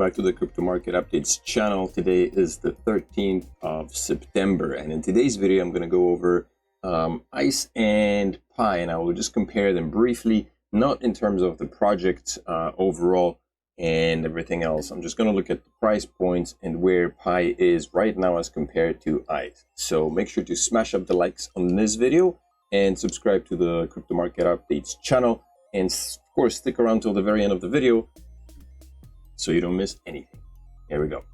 back to the Crypto Market Updates channel. Today is the 13th of September, and in today's video, I'm going to go over ICE and Pi, and I will just compare them briefly, not in terms of the project overall and everything else. I'm just going to look at the price points and where Pi is right now as compared to ICE. So make sure to smash up the likes on this video and subscribe to the Crypto Market Updates channel, and of course stick around till the very end of the video so you don't miss anything. Here we go.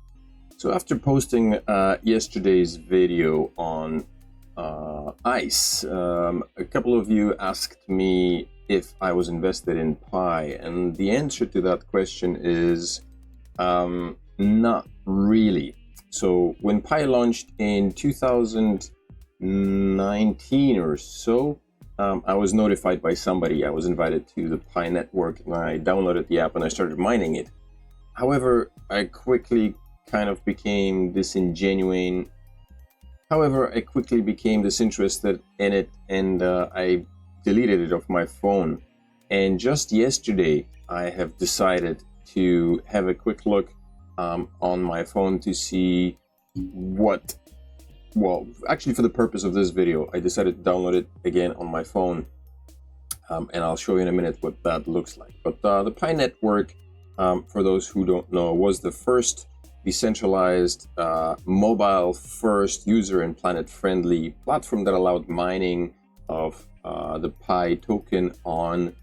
So after posting yesterday's video on ICE, a couple of you asked me if I was invested in Pi, and the answer to that question is not really. So when Pi launched in 2019 or so, I was notified by somebody. I was invited to the Pi network, and I downloaded the app and I started mining it. However, I quickly kind of became disingenuous. However, I quickly became disinterested in it, and I deleted it off my phone. And just yesterday, I have decided to have a quick look on my phone to see what, well, actually for the purpose of this video, I decided to download it again on my phone. And I'll show you in a minute what that looks like. But the Pi network, for those who don't know, was the first decentralized, mobile-first, user and planet-friendly platform that allowed mining of the Pi token on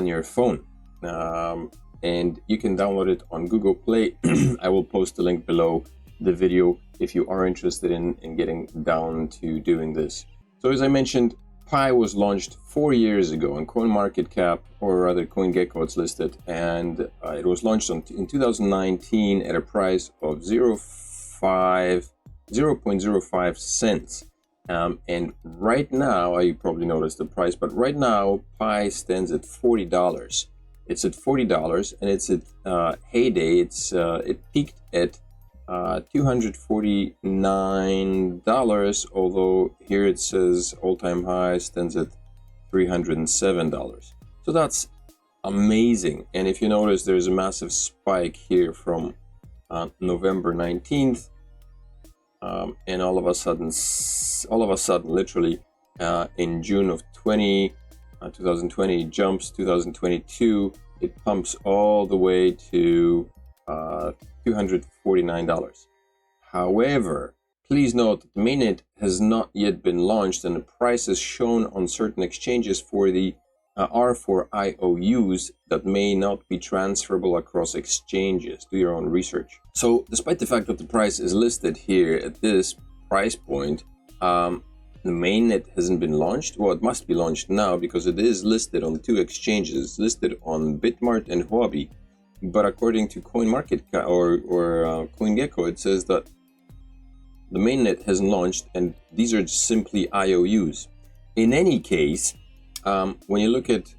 your phone. And you can download it on Google Play. I will post the link below the video if you are interested in getting down to doing this. So as I mentioned, Pi was launched 4 years ago on CoinMarketCap, or rather CoinGecko it's listed, and it was launched in 2019 at a price of 0.05 cents. And right now, you probably noticed the price, but right now Pi stands at $40. It's at $40, and it's at heyday. It peaked at $249, although here it says all-time high stands at $307. So that's amazing. And if you notice, there's a massive spike here from November 19th, and all of a sudden, literally in June of 2020, it jumps. 2022, it pumps all the way to $249. However, please note that the mainnet has not yet been launched, and the prices shown on certain exchanges for the are for IOUs that may not be transferable across exchanges. Do your own research. So despite the fact that the price is listed here at this price point, the mainnet hasn't been launched. Well, it must be launched now because it is listed on 2 exchanges, listed on BitMart and Huobi. But according to CoinMarketCap or CoinGecko, it says that the mainnet hasn't launched, and these are simply IOUs. In any case, when you look at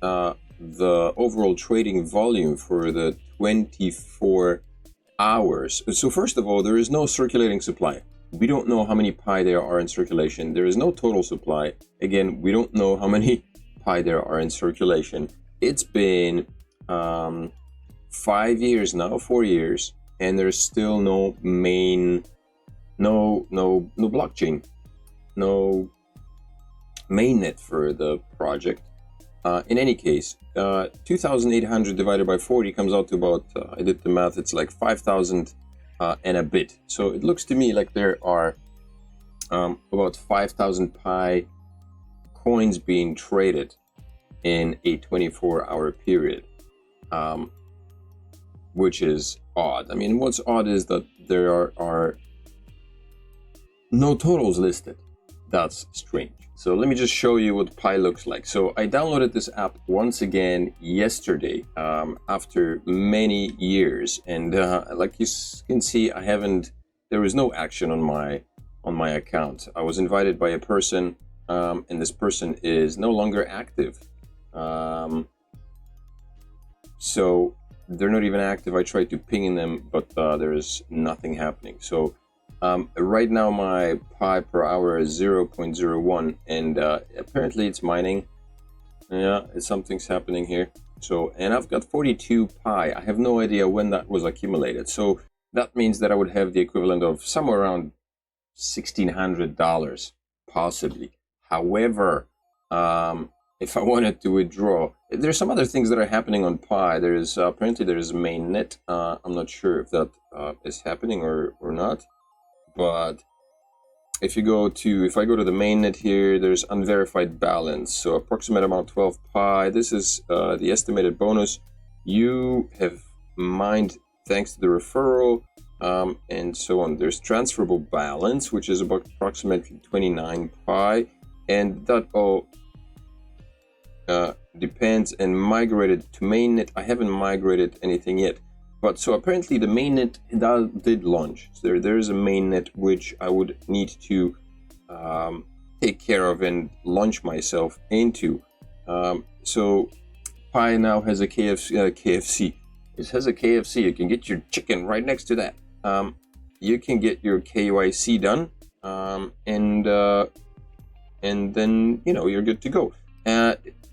the overall trading volume for the 24 hours, so first of all, there is no circulating supply. We don't know how many Pi there are in circulation. There is no total supply. Again, we don't know how many Pi there are in circulation. It's been 5 years now, 4 years, and there's still no blockchain, no mainnet for the project. In any case, 2,800 divided by 40 comes out to about, I did the math, it's like 5,000 and a bit. So it looks to me like there are about 5,000 Pi coins being traded in a 24-hour period. Which is odd. I mean, what's odd is that there are no totals listed. That's strange. So let me just show you what Pi looks like. So I downloaded this app once again yesterday, after many years, and like you can see, there was no action on my account. I was invited by a person, and this person is no longer active. So they're not even active. I tried to ping them, but there is nothing happening. So right now my Pi per hour is 0.01, and apparently it's mining. Yeah, something's happening here. So, and I've got 42 pi. I have no idea when that was accumulated. So that means that I would have the equivalent of somewhere around $1,600, possibly. However, if I wanted to withdraw, there's some other things that are happening on Pi. There's apparently there's mainnet. I'm not sure if that is happening or not, but if I go to the mainnet here, there's unverified balance. So approximate amount 12 pi. This is the estimated bonus you have mined thanks to the referral, and so on. There's transferable balance, which is about approximately 29 pi, and that all depends and migrated to mainnet. I haven't migrated anything yet. But so apparently the mainnet did launch. So there's a mainnet which I would need to take care of and launch myself into. So Pi now has a KFC. It has a KFC. You can get your chicken right next to that. You can get your KYC done, and then you're good to go.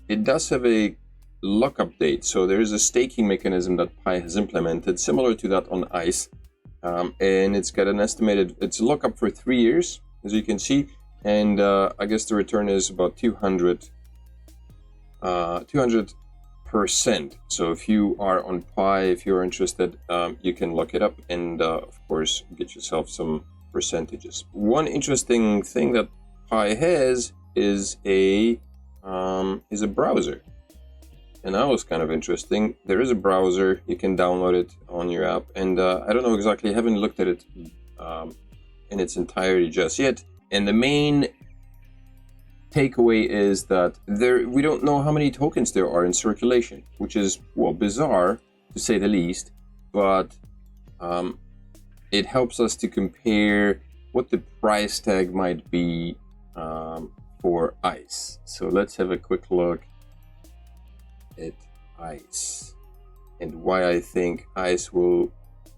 It does have a lockup date, so there is a staking mechanism that Pi has implemented similar to that on ICE, and it's got an estimated, it's a lockup for 3 years, as you can see, and I guess the return is about 200%. So if you are on Pi, if you're interested, you can look it up and of course get yourself some percentages. One interesting thing that Pi has is a browser. And that was kind of interesting. There is a browser, you can download it on your app, and I don't know exactly, I haven't looked at it in its entirety just yet. And the main takeaway is that we don't know how many tokens there are in circulation, which is, well, bizarre to say the least, but it helps us to compare what the price tag might be for ICE. So let's have a quick look at ICE and why I think ICE will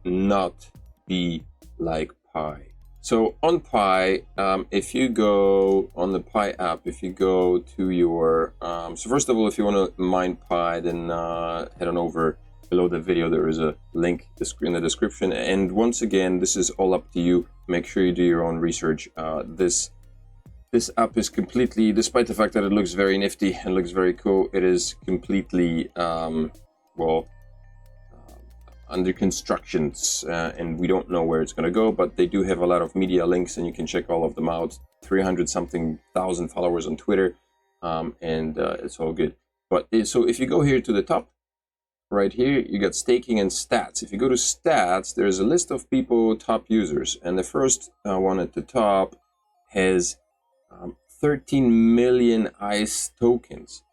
not be like Pi. So on Pi, if you go on the Pi app, if you go to your so first of all, if you want to mine Pi, then head on over below the video. There is a link in the description, and once again, this is all up to you. Make sure you do your own research. This app is completely, despite the fact that it looks very nifty and looks very cool, it is completely, under construction, and we don't know where it's going to go, but they do have a lot of media links, and you can check all of them out. 300-something thousand followers on Twitter, and it's all good. But so if you go here to the top, right here, you got staking and stats. If you go to stats, there's a list of people, top users, and the first one at the top has 13 million ICE tokens.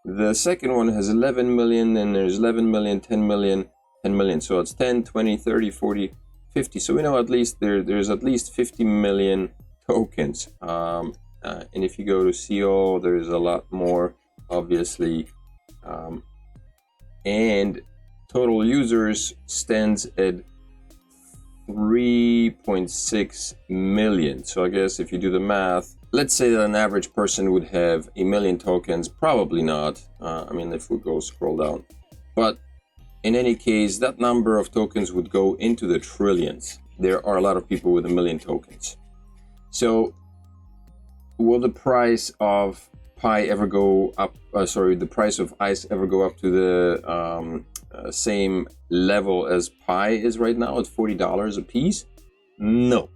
The second one has 11 million, and there's 11 million, 10 million, 10 million. So it's 10, 20, 30, 40, 50. So we know at least there's at least 50 million tokens. And if you go to CO, there's a lot more, obviously. And total users stands at 3.6 million. So I guess if you do the math, let's say that an average person would have 1 million tokens. Probably not. I mean, if we go scroll down. But in any case, that number of tokens would go into the trillions. There are a lot of people with 1 million tokens. So will the price of Pi ever go up? The price of ICE ever go up to the same level as Pi is right now at $40 a piece? No.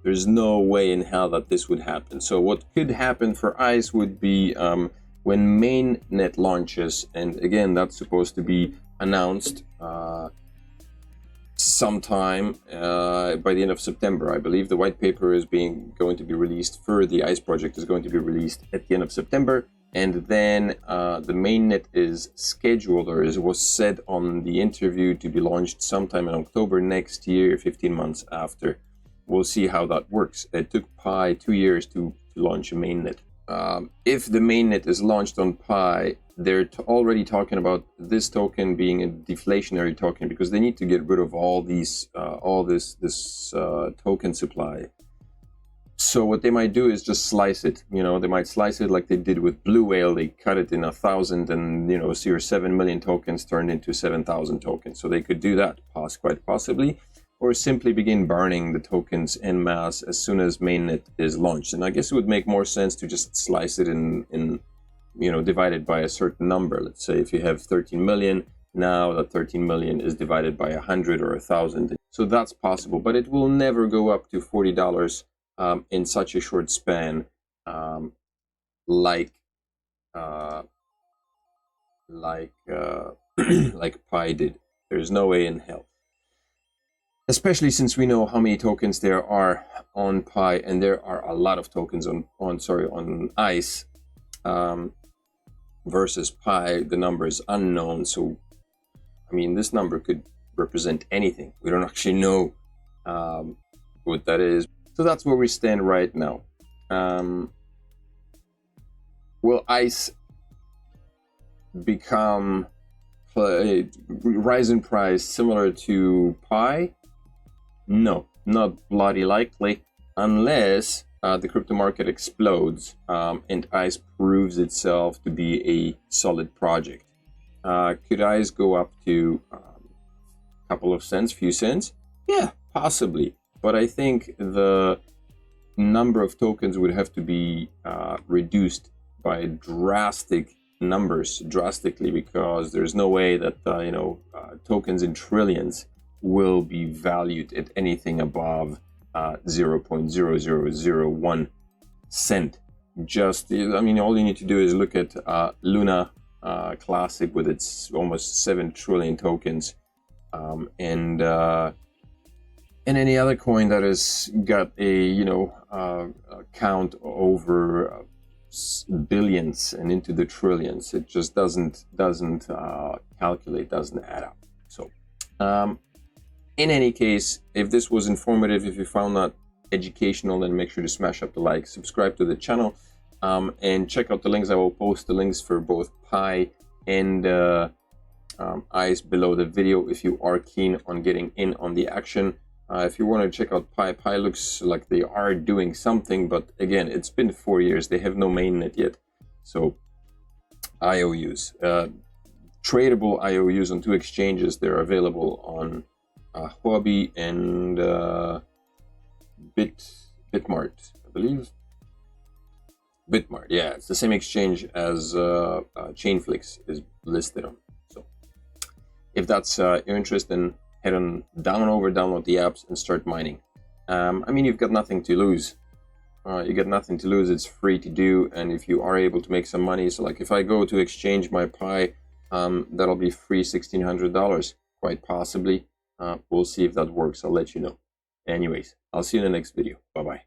There's no way in hell that this would happen. So what could happen for ICE would be when mainnet launches, and again, that's supposed to be announced sometime by the end of September. I believe the white paper is going to be released for the ICE project is going to be released at the end of September, and then the mainnet is scheduled, or was said on the interview, to be launched sometime in October next year, 15 months after. We'll see how that works. It took Pi 2 years to launch a mainnet. If the mainnet is launched on Pi, they're already talking about this token being a deflationary token, because they need to get rid of all this token supply. So what they might do is just slice it. You know, they might slice it like they did with Blue Whale. They cut it in 1,000, and you know, so your 7 million tokens turned into 7,000 tokens. So they could do that, quite possibly, or simply begin burning the tokens en masse as soon as mainnet is launched. And I guess it would make more sense to just slice it in you know, divided by a certain number. Let's say if you have 13 million, now that 13 million is divided by 100 or 1,000. So that's possible, but it will never go up to $40 in such a short span, like Pi did. There's no way in hell. Especially since we know how many tokens there are on Pi, and there are a lot of tokens on ICE versus Pi. The number is unknown, so I mean, this number could represent anything. We don't actually know what that is. So that's where we stand right now. Will ICE become rise in price similar to Pi? No, not bloody likely, unless the crypto market explodes and ICE proves itself to be a solid project. Could ICE go up to a couple of cents, few cents? Yeah, possibly. But I think the number of tokens would have to be reduced by drastically, because there's no way that you know, tokens in trillions will be valued at anything above 0.0001 cent. Just, I mean, all you need to do is look at Luna Classic with its almost 7 trillion tokens, and any other coin that has got a, you know, count over billions and into the trillions. It just doesn't calculate, doesn't add up. So in any case, if this was informative, if you found that educational, then make sure to smash up the like, subscribe to the channel, and check out the links. I will post the links for both Pi and ICE below the video if you are keen on getting in on the action. If you want to check out Pi looks like they are doing something, but again, it's been 4 years. They have no mainnet yet. So IOUs, tradable IOUs on 2 exchanges. They're available on Huobi and BitMart, I believe. BitMart, yeah, it's the same exchange as Chainflix is listed on. So if that's your interest, then head on download the apps and start mining. I mean, you've got nothing to lose. You got nothing to lose. It's free to do, and if you are able to make some money, so like if I go to exchange my Pi, that'll be free $1,600, quite possibly. We'll see if that works. I'll let you know. Anyways, I'll see you in the next video. Bye bye.